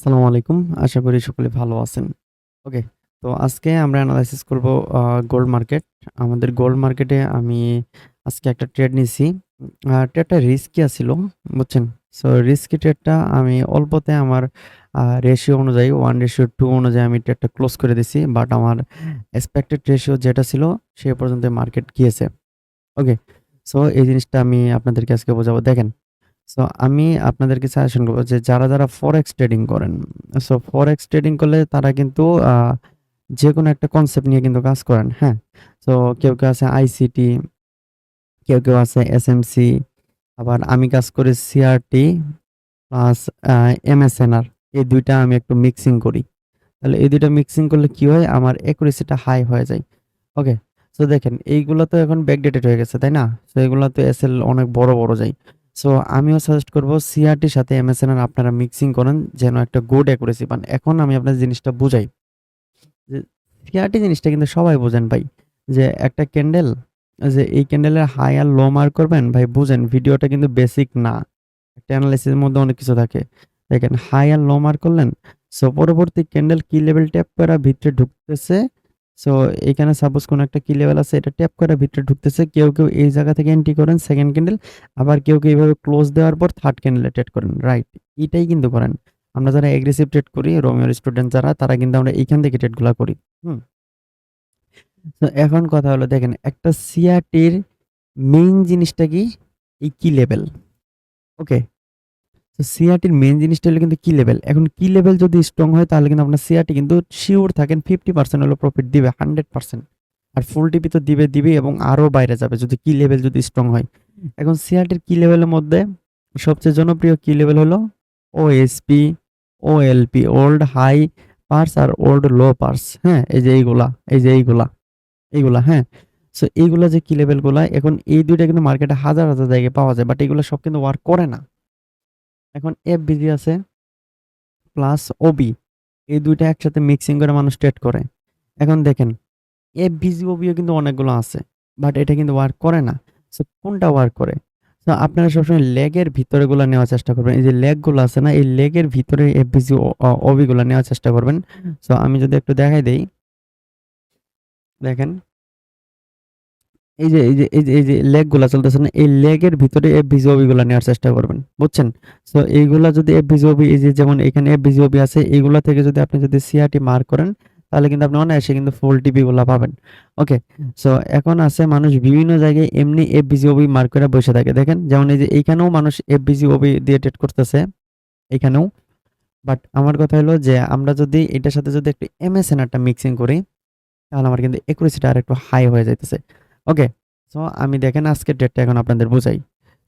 আসসালামু আলাইকুম। আশা করি সকলে ভালো আছেন। ওকে। তো আজকে আমরা এনালাইসিস করব গোল্ড মার্কেট। আমাদের গোল্ড মার্কেটে আমি আজকে একটা ট্রেড নিছি। ট্রেডটা রিস্কি আছিল, বুঝছেন? সো রিস্কি ট্রেডটা আমি অল্পতে আমার রেশিও অনুযায়ী 1:2 অনুযায়ী আমি ট্রেডটা ক্লোজ করে দিছি। বাট আমার এক্সপেক্টেড রেশিও যেটা ছিল সে পর্যন্ত মার্কেট গিয়েছে। ওকে। সো এই জিনিসটা আমি আপনাদেরকে আজকে বোঝাবো। দেখেন, সো আমি আপনাদেরকে সাজেশন করব যে যারা ফরেক্স ট্রেডিং করেন। সো ফরেক্স ট্রেডিং করলে তারা কিন্তু যেকোনো একটা কনসেপ্ট নিয়ে কিন্তু কাজ করেন। হ্যাঁ? সো কেউ আছে আইসিটি, কেউ আছে এসএমসি, আবার আমি কাজ করি সিআরটি প্লাস আ এমএসএনআর। এই ২ টা আমি একটু মিক্সিং করি। তাহলে এই ২ টা মিক্সিং করলে কি হয়? আমার অ্যাকুরেসিটা হাই হয়ে যায়। ওকে। সো দেখেন, এইগুলা তো এখন ব্যাকডেটেড হয়ে গেছে, তাই না? সো এগুলা তো এসএল অনেক বড় যায়। সো আমিও সাজেস্ট করব সিআরটির সাথে এমএসএনআর আপনারা মিক্সিং করেন যেন একটা গুড অ্যাকুরেসি পান। এখন আমি আপনাদের জিনিসটা বুঝাই। যে সিআরটি জিনিসটা কিন্তু সবাই বোঝেন ভাই। যে একটা ক্যান্ডেল, যে এই ক্যান্ডেলের হাই আর লো মার্ক করবেন ভাই, বুঝেন ভিডিওটা কিন্তু বেসিক না। একটা এনালাইসিস এর মধ্যে অনেক কিছু থাকে। দেখেন, হাই আর লো মার্ক করলেন। সো পরবর্তী ক্যান্ডেল কি লেভেল ট্যাপ করা ভিতরে ঢুকতেছে। সো এখানে সাপোজ কোন একটা কি লেভেল আছে, এটা ট্যাপ করা ভিতরে ঢুকতেছে। কেউ এই জায়গা থেকে এন্ট্রি করেন সেকেন্ড ক্যান্ডেল। আবার কেউ এইভাবে ক্লোজ দেওয়ার পর থার্ড ক্যান্ডেলে ট্রেড করেন। রাইট? এটাই কিন্তু করেন। আমরা যারা এগ্রেসিভ ট্রেড করি, রোমিওর স্টুডেন্ট যারা, তারা কিন্তু আমরা এইখান থেকে ট্রেডগুলা করি। হুম? তো এখন কথা হলো, দেখেন একটা সিআরটির মেইন জিনিসটা কি? এই কি লেভেল। ওকে। তো সিআরটির মেইন জিনিসটা হলো কিন্তু কি লেভেল। এখন কি লেভেল যদি স্ট্রং হয় তাহলে কিন্তু আপনার সিআরটি কিন্তু সিউর থাকেন 50% হলো প্রফিট দিবে 100%। আর ফুল টিপি তো দিবেই এবং আরো বাইরে যাবে যদি কি লেভেল যদি স্ট্রং হয়। এখন সিআরটির কি লেভেলের মধ্যে সবচেয়ে জনপ্রিয় কি লেভেল হলো OSP, OLP, old high parse আর ওল্ড লো পার্স। হ্যাঁ? এই যে এইগুলা, হ্যাঁ? সো এইগুলা যে কি লেভেল গুলা, এখন এই ২ টা কিন্তু মার্কেটে হাজার জায়গায় পাওয়া যায়। বাট এগুলা সব কিন্তু ওয়ার্ক করে না। এখন এফবিজি আছে প্লাস ওবি। এই ২ টা একসাথে মিক্সিং করে মানুষ ট্রেড করে। এখন দেখেন, এফভিজি, ওবিও কিন্তু অনেকগুলো আছে। বাট এটা কিন্তু ওয়ার্ক করে না। সো কোনটা ওয়ার্ক করে? সো আপনারা সবসময় লেগের ভিতরে গুলা নেওয়ার চেষ্টা করবেন। এই যে লেগ গুলো আছে না, এই লেগের ভিতরে এফভিজি, ওবি গুলা নেওয়ার চেষ্টা করবেন। সো আমি যদি একটু দেখাই দেই, দেখেন এই যে লেগ গুলা চলতেছে না, এই লেগের ভিতরে এফভিজিওবি গুলা নেওয়ার চেষ্টা করবেন। বুঝছেন? সো এইগুলা যদি এফভিজিওবি, এই যে যেমন এখানে এফভিজিওবি আছে, এইগুলা থেকে যদি আপনি সিআরটি মার্ক করেন, তাহলে কিন্তু আপনি অনায়াসে কিন্তু ফুল টিপি গুলা পাবেন। ওকে। সো এখন আছে মানুষ বিভিন্ন জায়গায় এমনি এফভিজিওবি মার্ক করে বসে থাকে। দেখেন, যেমন এই যে এইখানেও মানুষ এফভিজিওবি দিয়ে ট্রেড করতেছে, এইখানেও। বাট আমার কথা হলো যে আমরা যদি এটার সাথে যদি একটু এমএসএনআর টা মিক্সিং করি, তাহলে আমার কিন্তু একুরেসিটা আরেকটু হাই হয়ে যাইতেছে। ওকে। সো আমি দেখেন আজকের ডেটটা এখন আপনাদের বুঝাই।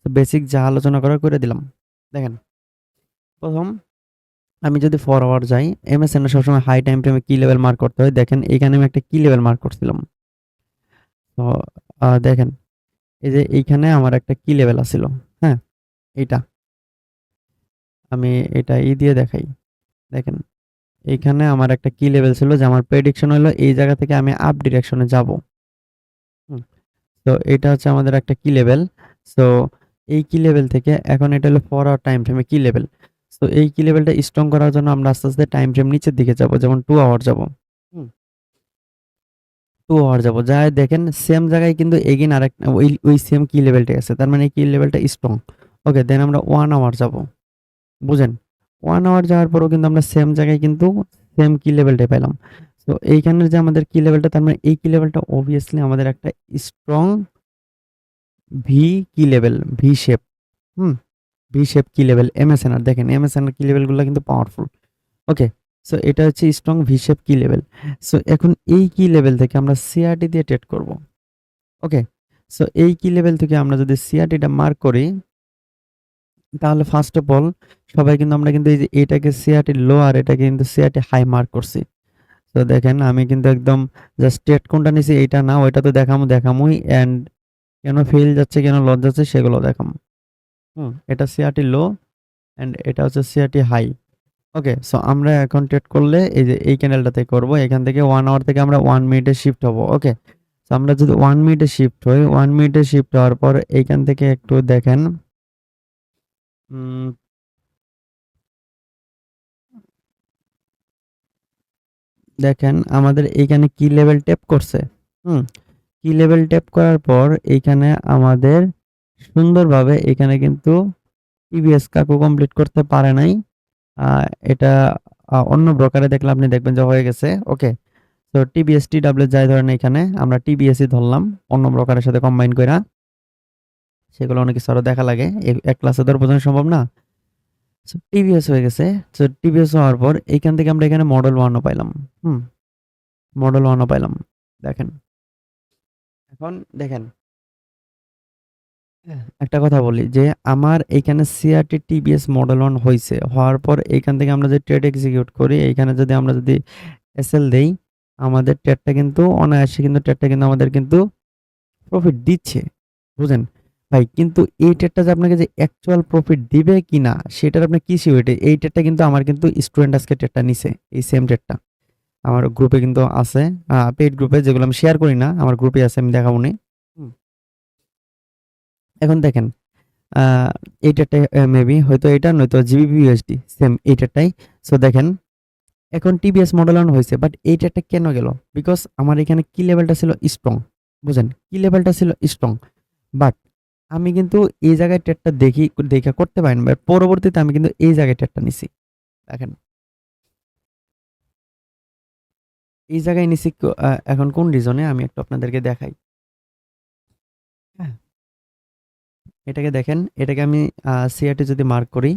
তো বেসিক যা আলোচনা করার করে দিলাম। দেখেন, ১ম আমি যদি 4 আওয়ার যাই, এমএসএন এর সবসময় হাই টাইম ফ্রেমে কি লেভেল মার্ক করতে হয়। দেখেন এখানে আমি একটা কি লেভেল মার্ক করছিলাম। তো দেখেন এই যে এইখানে আমার একটা কি লেভেল আছিল। হ্যাঁ? এইটা। আমি এটা দিয়ে দেখাই। দেখেন, এইখানে আমার একটা কি লেভেল ছিল যে আমার প্রেডিকশন হলো এই জায়গা থেকে আমি আপ ডিরেকশন এ যাবো। হুম? তো এটা হচ্ছে আমাদের একটা কি লেভেল। সো এই কি লেভেল থেকে এখন এটা হলো 4 আওয়ার টাইম ফ্রেমে কি লেভেল। সো এই কি লেভেলটা স্ট্রং করার জন্য আমরা আস্তে টাইম ফ্রেম নিচের দিকে যাবো। যেমন 2 আওয়ার যাবো। হুম? 2 আওয়ার যাবো। যায়ে দেখেন সেম জায়গায় কিন্তু এগেইন আরেকটা ওই সেম কি লেভেলটাই আছে। তার মানে এই কি লেভেলটা স্ট্রং। ওকে, দেন আমরা 1 আওয়ার যাবো। বুঝেন? 1 আওয়ার যাওয়ার পরেও কিন্তু আমরা সেম জায়গায় কিন্তু সেম কি লেভেলটাই পাইলাম। সো এইখানের যে আমাদের কি লেভেলটা, তার মানে এই কি লেভেলটা obviously আমাদের একটা স্ট্রং ভি কি লেভেল, ভি শেপ। হুম? ভি শেপ কি লেভেল, এমএসএনআর দেখেন, এমএসএনআর কি লেভেলগুলো কিন্তু পাওয়ারফুল। ওকে। সো এটা হচ্ছে স্ট্রং ভি শেপ কি লেভেল। সো এখন এই কি লেভেল থেকে আমরা সিআরটি দিয়ে ট্রেড করব। ওকে। সো এই কি লেভেল থেকে আমরা যদি সিআরটিটা মার্ক করি, তাহলে ফার্স্ট অফ অল সবাই কিন্তু আমরা কিন্তু এই যে এটাকে সিআরটি লো আর এটাকে কিন্তু সিআরটি হাই মার্ক করছি। তো দেখেন আমি কিন্তু একদম জাস্ট ট্রেড কোনটা নিছি এইটা না, ওইটা তো দেখামুই এন্ড কেন ফেইল যাচ্ছে, কেন লস যাচ্ছে সেগুলো দেখামু। এটা সিআরটি লো এন্ড এটা হচ্ছে সিআরটি হাই। ওকে। সো আমরা এখন ট্রেড করলে এই যে এই ক্যান্ডেলটাতে করব। এখান থেকে 1 আওয়ার থেকে আমরা 1 মিনিটে শিফট হব। ওকে। সো আমরা যদি 1 মিনিটে শিফট হই, 1 মিনিটে শিফট হওয়ার পর এইখান থেকে একটু দেখেন, উম দেখেন আমাদের এইখানে কি লেভেল ট্যাপ করছে। হুম? কি লেভেল ট্যাপ করার পর এইখানে আমাদের সুন্দরভাবে এখানে কিন্তু টিবিএস কাকু কমপ্লিট করতে পারে নাই। আ এটা অন্য ব্রোকারে দেখলে আপনি দেখবেন যে হয়ে গেছে। ওকে। তো টিবিএস, টিডব্লিউ যাই ধরেন এখানে আমরা টিবিএসই ধরলাম অন্য ব্রোকারের সাথে কম্বাইন কইরা। সেগুলো অনেক কিছু আরো দেখা লাগে। এক ক্লাসে তো আর বোঝানো সম্ভব না। সো টিবিএস হয়ে গেছে। সো টিবিএস হওয়ার পর এইখান থেকে আমরা এখানে মডেল 1 ও পাইলাম। হুম? মডেল 1 ও পাইলাম। দেখেন। এখন দেখেন একটা কথা বলি যে আমার এইখানে সিআরটি টিবিএস মডেল 1 হইছে। হওয়ার পর এইখান থেকে আমরা যে ট্রেড এক্সিকিউট করি, এইখানে যদি আমরা যদি এসএল দেই, আমাদের ট্রেডটা কিন্তু অনায়াসে কিন্তু ট্রেডটা কিন্তু আমাদের কিন্তু প্রফিট দিচ্ছে। বুঝেন? ভাই কিন্তু এই ট্রেডটা যে আপনাকে যে অ্যাকচুয়াল প্রফিট দিবে কিনা সেটার আপনি কি সিউরিটি? এই ট্রেডটা কিন্তু আমার কিন্তু স্টুডেন্ট আজকে ট্রেডটা নিছে। এই সেম ট্রেডটা। আমার গ্রুপে কিন্তু আছে। পেইড গ্রুপে যেগুলো আমি শেয়ার করি না, আমার গ্রুপে আছে আমি দেখাবনি। হুম। এখন দেখেন আ এইটারটাই মেবি হয়তো এটা নয়তো জিবিপি/ইউএসডি সেম এইটারটাই। সো দেখেন এখন টিবিএস মডেল অন হইছে বাট এইটারটা কেন গেল? বিকজ আমার এখানে কি লেভেলটা ছিল স্ট্রং। বুঝেন? কি লেভেলটা ছিল স্ট্রং। বাট আমি কিন্তু এই জায়গায় ট্রেডটা দেইখা করতে পারিনি। বাট পরবর্তীতে আমি কিন্তু এই জায়গায় ট্রেডটা নিছি। দেখেন এই জায়গায় নিছি এখন কোন রিজনে আমি একটু আপনাদেরকে দেখাই। হ্যাঁ? এটাকে দেখেন, এটাকে আমি সিআরটি যদি মার্ক করি,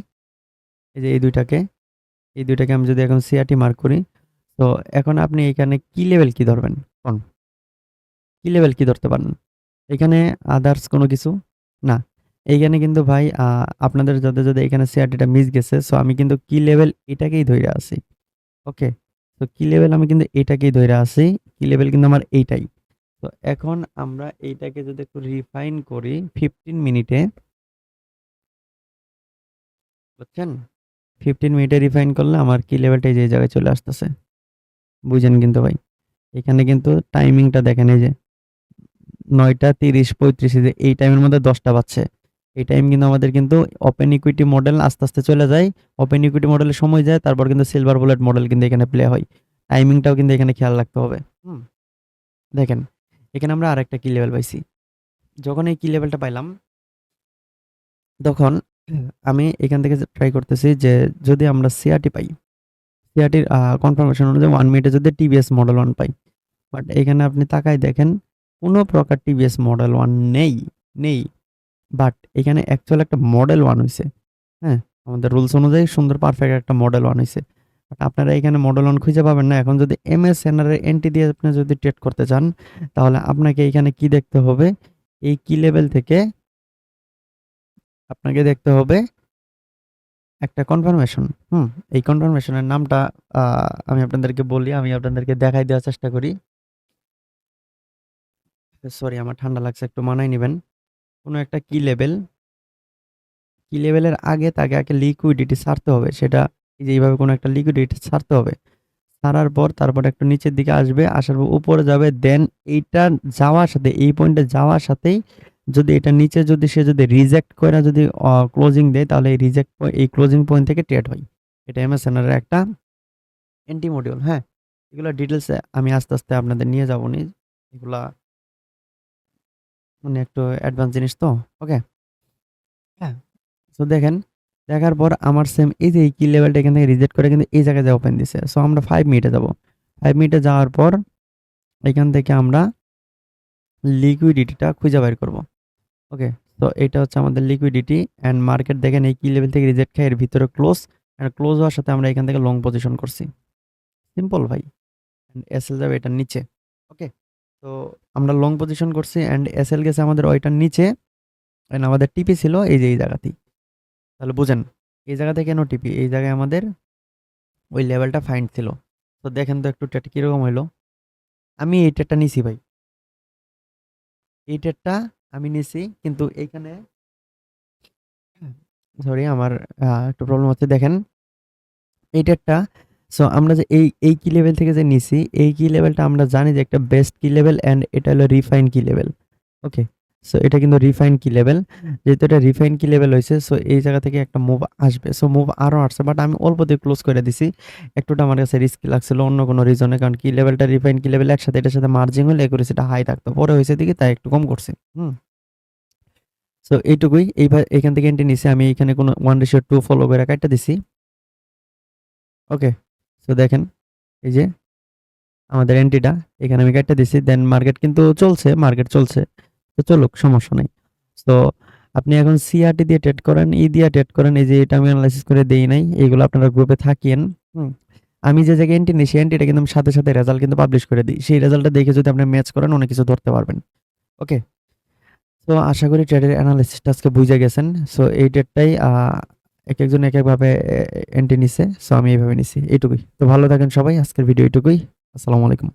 এই যে এই ২ টাকে আমি যদি এখন সিআরটি মার্ক করি, তো এখন আপনি এখানে কি লেভেল কি ধরবেন? কোন? কি লেভেল কি ধরতে পারেন? এখানে আদার্স কোনো কিছু? না। এইখানে কিন্তু ভাই আপনাদের যাদের এখানে সিআরটিটা মিস গেছে, সো আমি কিন্তু কি লেভেল এটাকেই ধইরা আছি। ওকে? তো কি লেভেল আমি কিন্তু এটাকেই ধইরা আছি। কি লেভেল কিন্তু আমার এইটাই। তো এখন আমরা এইটাকে যদি একটু রিফাইন করি 15 মিনিটে, বুঝছেন? 15 মিনিটে রিফাইন করলে আমার কি লেভেলটা এই যে এই জায়গায় চলে আসতেছে। বুঝেন কিন্তু ভাই। এখানে কিন্তু টাইমিংটা দেখেন এই যে ৯টা ৩০ ৩৫ এই যে এই টাইমের মধ্যে ১০টা বাজছে। এই টাইম কিন্তু আমাদের কিন্তু ওপেন ইকুইটি মডেল আস্তে, আস্তে চলে যায়। ওপেন ইকুইটি মডেলের সময় যায় তারপর কিন্তু সিলভার বুলেট মডেল কিন্তু এখানে প্লে হয়। টাইমিংটাও কিন্তু এখানে খেয়াল রাখতে হবে। হুম? দেখেন এখানে আমরা আরেকটা কি লেভেল পাইছি। যখন এই কি লেভেলটা পাইলাম তখন আমি এখান থেকে ট্রাই করতেছি যে যদি আমরা সিআরটি পাই, সিআরটির কনফার্মেশন অনুযায়ী 1 মিনিটে যদি টিভিএস মডেল 1 পাই। বাট এখানে আপনি তাকায় দেখেন কোন প্রকার টিভিএস মডেল 1 নেই, নেই। বাট এখানে অ্যাকচুয়াল একটা মডেল 1 হইছে। হ্যাঁ? আমাদের রুলস অনুযায়ী সুন্দর পারফেক্ট একটা মডেল 1 হইছে। বাট আপনারা এখানে মডেল 1 খুঁজে পাবেন না। এখন যদি এমএসএনআর এর এন্ট্রি দিয়ে আপনি যদি ট্রেড করতে চান, তাহলে আপনাকে এখানে কি দেখতে হবে? এই কি লেভেল থেকে আপনাকে দেখতে হবে একটা কনফার্মেশন। হুম? এই কনফার্মেশনের নামটা আ আমি আপনাদেরকে বলি, আমি আপনাদেরকে দেখাই দেওয়ার চেষ্টা করি। সরি আমার ঠান্ডা লাগছে একটু মানায় নিবেন। কোন একটা কি লেভেলের আগে তাকে আগে লিকুইডিটি ছাড়তে হবে। সেটা এই যে এইভাবে কোন একটা লিকুইডিটি ছাড়তে হবে। ছাড়ার পর তারপরে একটু নিচের দিকে আসবে, আসার পর উপরে যাবে। দেন এইটা যাওয়ার সাথে এই পয়েন্টে যাওয়ার সাথেই যদি এটা নিচে যদি সে যদি রিজেক্ট কইরা যদি ক্লোজিং দেয় তাহলে এই ক্লোজিং পয়েন্ট থেকে ট্রেড হয়। এটা এমএসএন এর একটা এন্টি মডিউল, হ্যাঁ? এগুলা ডিটেইলস এ আমি আস্তে, আস্তে আপনাদের নিয়ে যাবনি। এগুলা মানে একটু অ্যাডভান্স জিনিস তো। ওকে? হ্যাঁ। সো দেখেন, দেখার পর আমার সেম এই যে এই কি লেভেলটা এখান থেকে রিজেক্ট করে কিন্তু এই জায়গায় যেয়ে ওপেন দিছে। সো আমরা 5 মিনিটে যাবো। 5 মিনিটে যাওয়ার পর এখান থেকে আমরা লিকুইডিটিটা খুঁজে বের করব। ওকে? তো এটা হচ্ছে আমাদের লিকুইডিটি অ্যান্ড মার্কেট দেখেন এই কি লেভেল থেকে রিজেক্ট খায় এর ভিতরে ক্লোজ। অ্যান্ড ক্লোজ হওয়ার সাথে আমরা এখান থেকে লং পজিশন করছি। সিম্পল ভাই। অ্যান্ড এসএল যাবে এটার নিচে। ওকে? তো আমরা লং পজিশন করছি অ্যান্ড এসএল গেছে আমাদের ওইটার নিচে। অ্যান্ড আমাদের টিপি ছিল এই যে এই জায়গাতেই। তাহলে বুঝেন এই জায়গাতে কেন টিপি? এই জায়গায় আমাদের ওই লেভেলটা ফাইন্ড ছিল। তো দেখেন তো একটু ট্রেডটা কিরকম হইলো? আমি এই ট্রেডটা নিছি ভাই। এই ট্রেডটা আমি নিছি কিন্তু এইখানে সরি আমার একটু প্রবলেম হচ্ছে। দেখেন এই ট্রেডটা সো আমরা যে এই কি লেভেল থেকে যে নিছি, এই কি লেভেলটা আমরা জানি যে একটা বেস্ট কি লেভেল অ্যান্ড এটা হলো রিফাইন কি লেভেল। ওকে? সো এটা কিন্তু রিফাইন কি লেভেল, যেহেতু এটা রিফাইন কি লেভেল হয়েছে, সো এই জায়গা থেকে একটা মুভ আসবে। সো মুভ আরও আসছে, বাট আমি অল্প দিয়ে ক্লোজ করে দিছি। একটুটা আমার কাছে রিস্কি লাগছিল অন্য কোনো রিজনে, কারণ কি লেভেলটা রিফাইন কি লেভেল একসাথে এটার সাথে মার্জিং হলে অ্যাকুরেসিটা হাই থাকতো, পরে হয়েছে দিকে তাই একটু কম করছে। সো এইটুকুই। এইবার এখান থেকে এন্ট্রি নিছি আমি, এখানে কোনো 1:2 ফলো করে কাটটা দিছি। ওকে, সো দেখেন এই যে আমাদের এন্ট্রিটা এখানে আমি কাটটা দিছি, দেন মার্কেট কিন্তু চলছে, মার্কেট চলছে, তো চলুক, সমস্যা নাই। তো আপনি এখন সিআরটি দিয়ে ট্রেড করেন, দিয়ে ট্রেড করেন, এই যে এটা আমি অ্যানালাইসিস করে দেই নাই, এগুলো আপনারা গ্রুপে থাকিয়েন। আমি যে জায়গায় এন্ট্রি নিই সেই এন্ট্রিটা কিন্তু আমি সাথে সাথে রেজাল্ট কিন্তু পাবলিশ করে দিই, সেই রেজাল্টটা দেখে যদি আপনি ম্যাচ করেন অনেক কিছু ধরতে পারবেন। ওকে, তো আশা করি ট্রেডের অ্যানালাইসিসটা আজকে বুঝে গেছেন। সো এই ট্রেডটাই এক একজন এক একভাবে এন্ট্রি নিছে, সো আমি এইভাবে নিছি, এইটুকুই। তো ভালো থাকেন সবাই, আজকের ভিডিও এইটুকুই। আসসালামু আলাইকুম।